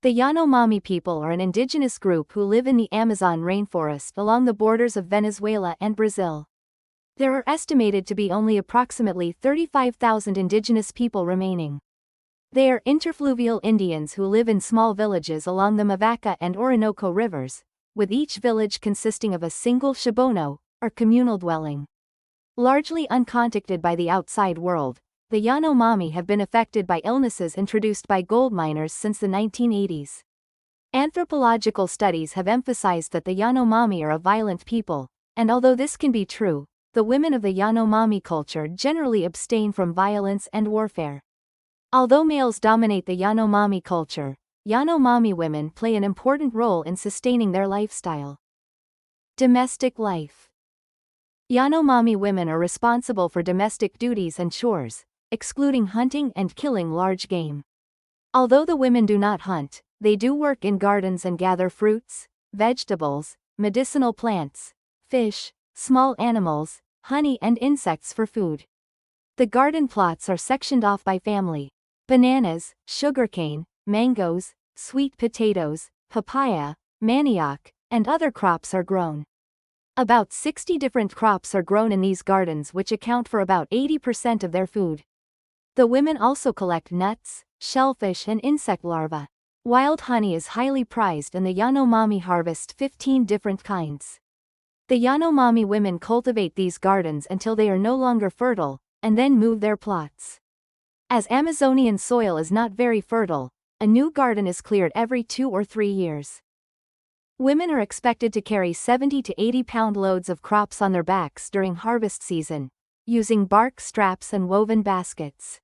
The Yanomami people are an indigenous group who live in the Amazon rainforest along the borders of Venezuela and Brazil. There are estimated to be only approximately 35,000 indigenous people remaining. They are interfluvial Indians who live in small villages along the Mavaca and Orinoco rivers, with each village consisting of a single shibono, or communal dwelling. Largely uncontacted by the outside world, the Yanomami have been affected by illnesses introduced by gold miners since the 1980s. Anthropological studies have emphasized that the Yanomami are a violent people, and although this can be true, the women of the Yanomami culture generally abstain from violence and warfare. Although males dominate the Yanomami culture, Yanomami women play an important role in sustaining their lifestyle. Domestic life. Yanomami women are responsible for domestic duties and chores, excluding hunting and killing large game. Although the women do not hunt, they do work in gardens and gather fruits, vegetables, medicinal plants, fish, small animals, honey and insects for food. The garden plots are sectioned off by family. Bananas, sugarcane, mangoes, sweet potatoes, papaya, manioc, and other crops are grown. About 60 different crops are grown in these gardens, which account for about 80% of their food. The women also collect nuts, shellfish and insect larvae. Wild honey is highly prized and the Yanomami harvest 15 different kinds. The Yanomami women cultivate these gardens until they are no longer fertile, and then move their plots. As Amazonian soil is not very fertile, a new garden is cleared every 2 or 3 years. Women are expected to carry 70 to 80-pound loads of crops on their backs during harvest season, using bark straps and woven baskets.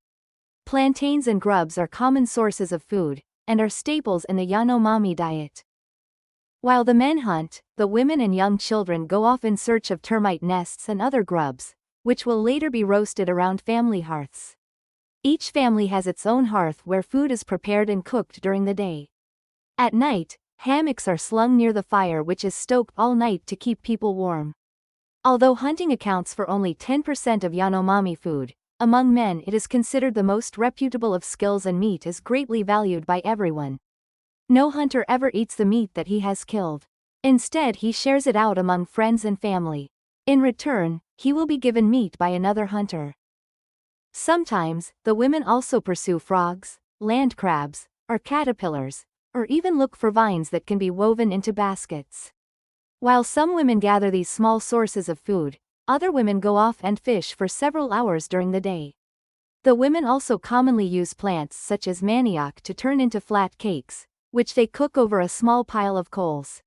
Plantains and grubs are common sources of food, and are staples in the Yanomami diet. While the men hunt, the women and young children go off in search of termite nests and other grubs, which will later be roasted around family hearths. Each family has its own hearth where food is prepared and cooked during the day. At night, hammocks are slung near the fire, which is stoked all night to keep people warm. Although hunting accounts for only 10% of Yanomami food, among men it is considered the most reputable of skills and meat is greatly valued by everyone. No hunter ever eats the meat that he has killed. Instead, he shares it out among friends and family. In return, he will be given meat by another hunter. Sometimes, the women also pursue frogs, land crabs, or caterpillars, or even look for vines that can be woven into baskets. While some women gather these small sources of food, other women go off and fish for several hours during the day. The women also commonly use plants such as manioc to turn into flat cakes, which they cook over a small pile of coals.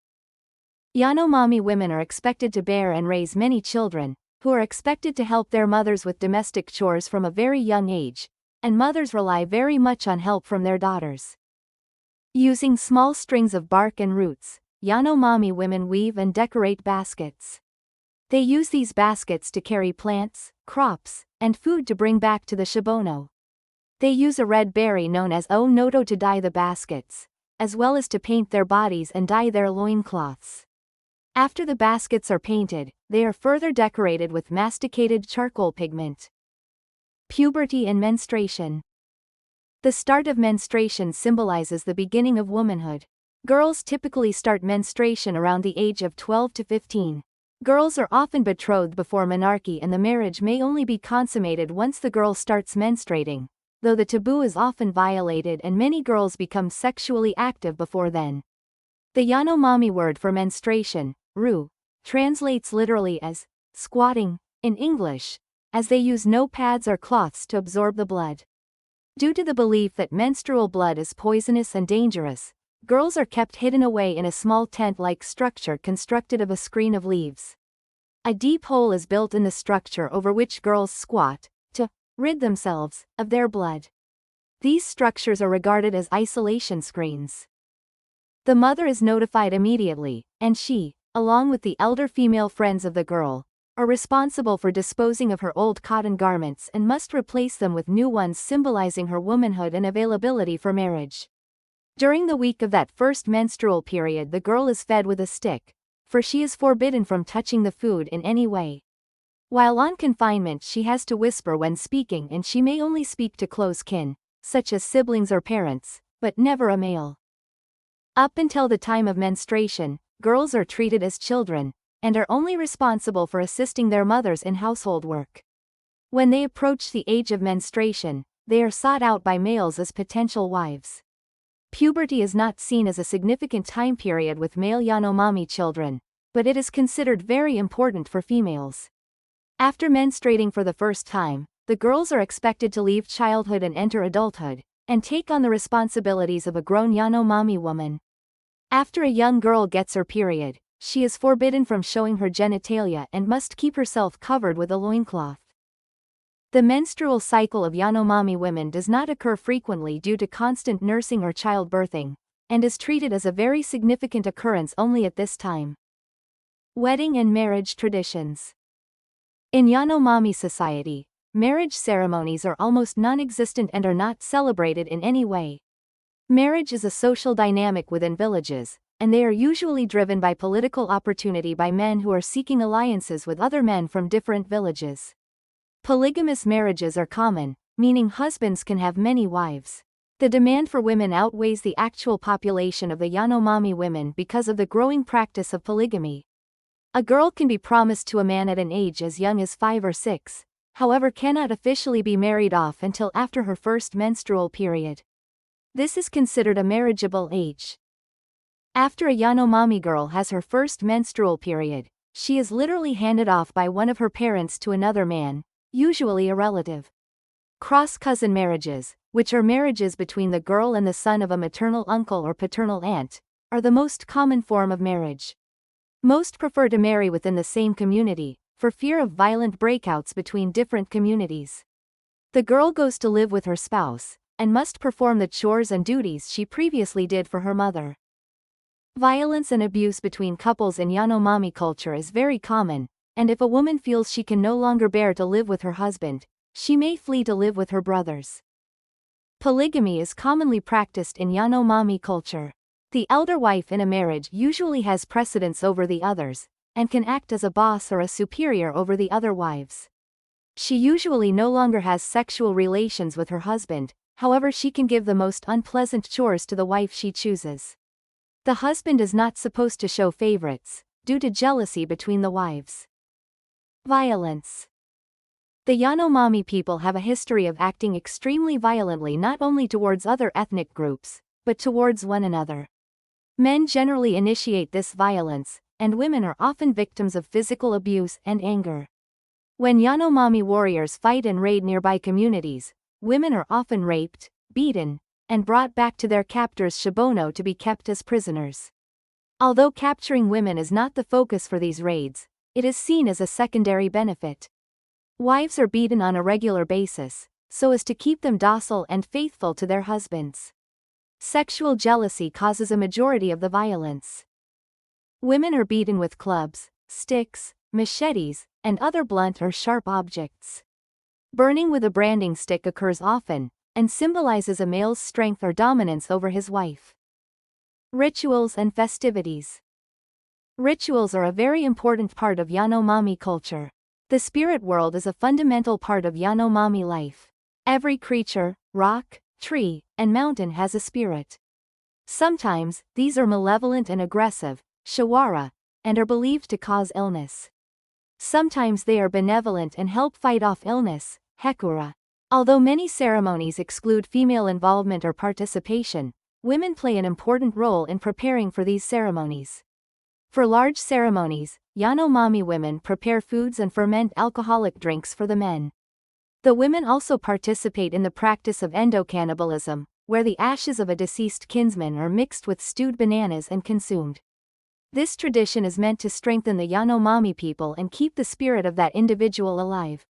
Yanomami women are expected to bear and raise many children, who are expected to help their mothers with domestic chores from a very young age, and mothers rely very much on help from their daughters. Using small strings of bark and roots, Yanomami women weave and decorate baskets. They use these baskets to carry plants, crops, and food to bring back to the shibono. They use a red berry known as o noto to dye the baskets, as well as to paint their bodies and dye their loincloths. After the baskets are painted, they are further decorated with masticated charcoal pigment. Puberty and menstruation. The start of menstruation symbolizes the beginning of womanhood. Girls typically start menstruation around the age of 12 to 15. Girls are often betrothed before menarche, and the marriage may only be consummated once the girl starts menstruating, though the taboo is often violated and many girls become sexually active before then. The Yanomami word for menstruation, ru, translates literally as squatting in English, as they use no pads or cloths to absorb the blood. Due to the belief that menstrual blood is poisonous and dangerous, girls are kept hidden away in a small tent-like structure constructed of a screen of leaves. A deep hole is built in the structure over which girls squat, to rid themselves of their blood. These structures are regarded as isolation screens. The mother is notified immediately, and she, along with the elder female friends of the girl, are responsible for disposing of her old cotton garments and must replace them with new ones symbolizing her womanhood and availability for marriage. During the week of that first menstrual period, the girl is fed with a stick, for she is forbidden from touching the food in any way. While on confinement, she has to whisper when speaking, and she may only speak to close kin, such as siblings or parents, but never a male. Up until the time of menstruation, girls are treated as children, and are only responsible for assisting their mothers in household work. When they approach the age of menstruation, they are sought out by males as potential wives. Puberty is not seen as a significant time period with male Yanomami children, but it is considered very important for females. After menstruating for the first time, the girls are expected to leave childhood and enter adulthood, and take on the responsibilities of a grown Yanomami woman. After a young girl gets her period, she is forbidden from showing her genitalia and must keep herself covered with a loincloth. The menstrual cycle of Yanomami women does not occur frequently due to constant nursing or childbirthing, and is treated as a very significant occurrence only at this time. Wedding and marriage traditions. In Yanomami society, marriage ceremonies are almost non-existent and are not celebrated in any way. Marriage is a social dynamic within villages, and they are usually driven by political opportunity by men who are seeking alliances with other men from different villages. Polygamous marriages are common, meaning husbands can have many wives. The demand for women outweighs the actual population of the Yanomami women because of the growing practice of polygamy. A girl can be promised to a man at an age as young as 5 or 6, however cannot officially be married off until after her first menstrual period. This is considered a marriageable age. After a Yanomami girl has her first menstrual period, she is literally handed off by one of her parents to another man, usually a relative. Cross-cousin marriages, which are marriages between the girl and the son of a maternal uncle or paternal aunt, are the most common form of marriage. Most prefer to marry within the same community, for fear of violent breakouts between different communities. The girl goes to live with her spouse, and must perform the chores and duties she previously did for her mother. Violence and abuse between couples in Yanomami culture is very common, and if a woman feels she can no longer bear to live with her husband, she may flee to live with her brothers. Polygamy is commonly practiced in Yanomami culture. The elder wife in a marriage usually has precedence over the others, and can act as a boss or a superior over the other wives. She usually no longer has sexual relations with her husband, however she can give the most unpleasant chores to the wife she chooses. The husband is not supposed to show favorites, due to jealousy between the wives. Violence. The Yanomami people have a history of acting extremely violently not only towards other ethnic groups, but towards one another. Men generally initiate this violence, and women are often victims of physical abuse and anger. When Yanomami warriors fight and raid nearby communities, women are often raped, beaten, and brought back to their captors Shibono to be kept as prisoners. Although capturing women is not the focus for these raids, it is seen as a secondary benefit. Wives are beaten on a regular basis, so as to keep them docile and faithful to their husbands. Sexual jealousy causes a majority of the violence. Women are beaten with clubs, sticks, machetes, and other blunt or sharp objects. Burning with a branding stick occurs often, and symbolizes a male's strength or dominance over his wife. Rituals and festivities. Rituals are a very important part of Yanomami culture. The spirit world is a fundamental part of Yanomami life. Every creature, rock, tree, and mountain has a spirit. Sometimes, these are malevolent and aggressive, shawara, and are believed to cause illness. Sometimes they are benevolent and help fight off illness, hekura. Although many ceremonies exclude female involvement or participation, women play an important role in preparing for these ceremonies. For large ceremonies, Yanomami women prepare foods and ferment alcoholic drinks for the men. The women also participate in the practice of endocannibalism, where the ashes of a deceased kinsman are mixed with stewed bananas and consumed. This tradition is meant to strengthen the Yanomami people and keep the spirit of that individual alive.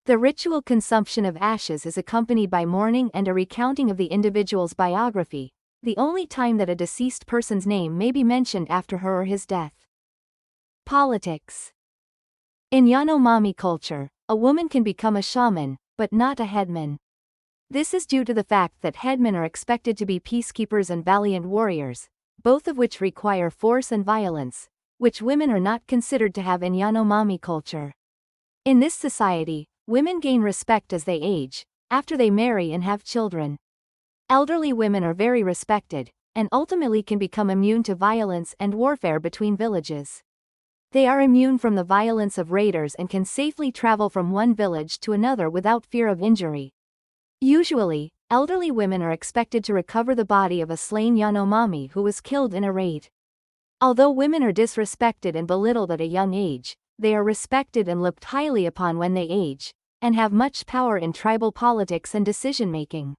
The ritual consumption of ashes is accompanied by mourning and a recounting of the individual's biography, the only time that a deceased person's name may be mentioned after her or his death. Politics. In Yanomami culture, a woman can become a shaman, but not a headman. This is due to the fact that headmen are expected to be peacekeepers and valiant warriors, both of which require force and violence, which women are not considered to have in Yanomami culture. In this society, women gain respect as they age, after they marry and have children. Elderly women are very respected, and ultimately can become immune to violence and warfare between villages. They are immune from the violence of raiders and can safely travel from one village to another without fear of injury. Usually, elderly women are expected to recover the body of a slain Yanomami who was killed in a raid. Although women are disrespected and belittled at a young age, they are respected and looked highly upon when they age, and have much power in tribal politics and decision-making.